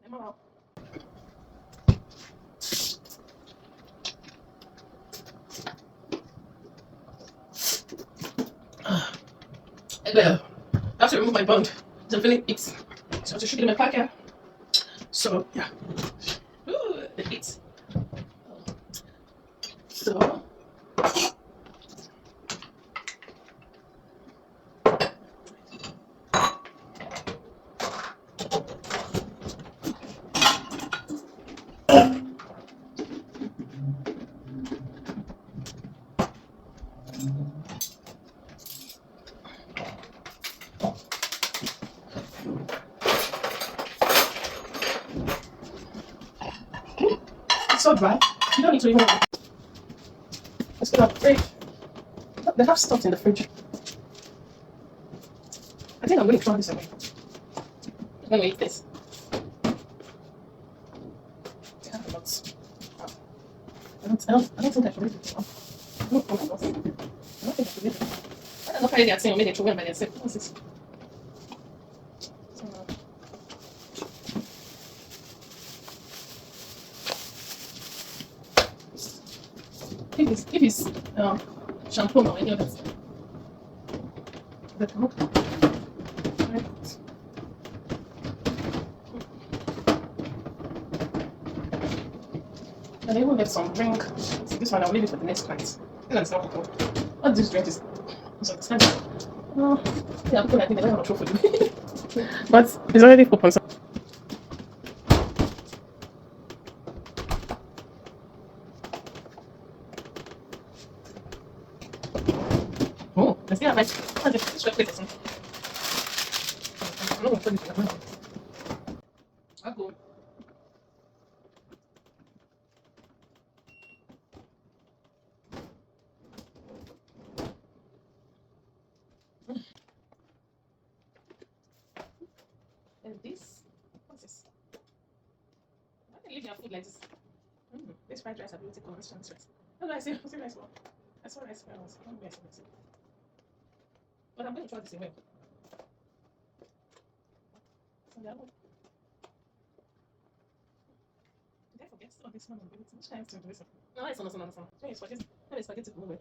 Emma, I have to remove my bond. I'm feeling it. So to shoot it in my pocket. So yeah. Ooh, the heat. So it's so dry. You don't need to even. Let's go to the fridge. They have stuff in the fridge. I think I'm going to throw this away. I'm going to eat this. They have a lot. I don't think I should eat it. Oh my god. I don't think I should eat it. I don't know how they're saying, maybe they throw it by themselves. What's this? So, if it's shampoo or any other stuff, that look. And I even get some drink. See, this one I'll leave it for the next night. I think not cool. What this drink is expensive. Oh, yeah, people I think they don't have a throw for you. But it's already open. So. Oh, let's see how much. This plate is. I'm not going to put it in the mouth. I'll go. And this, what's this? Why do you leave your food like this? This fried rice, I will take on this rice. What do I say? What's the rice for? I saw rice when I was hungry. But I'm going to try this away. So the other, did I forget all this one? Which kind of to do this? No, it's not. When it's spaghetti away.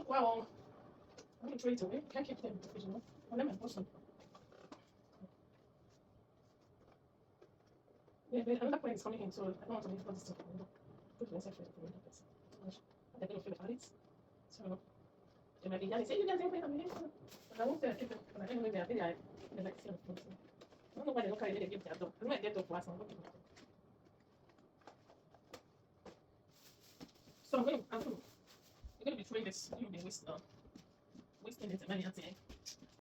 Wow. I'm going to throw it away. Can't keep them in the fridge, you know. I'll let my boss know. Yeah, but another point is coming in, so I don't want to leave all this stuff. Put it inside for the place. They're going to feel about it. So they might be yelling, say, you guys ain't playing on me. But I won't say I keep it. But I don't know maybe I like to see it. I don't know why they don't carry it. They give their dog. I might get dog last one. So I'm going to be throwing this. I'm going to be wasting it.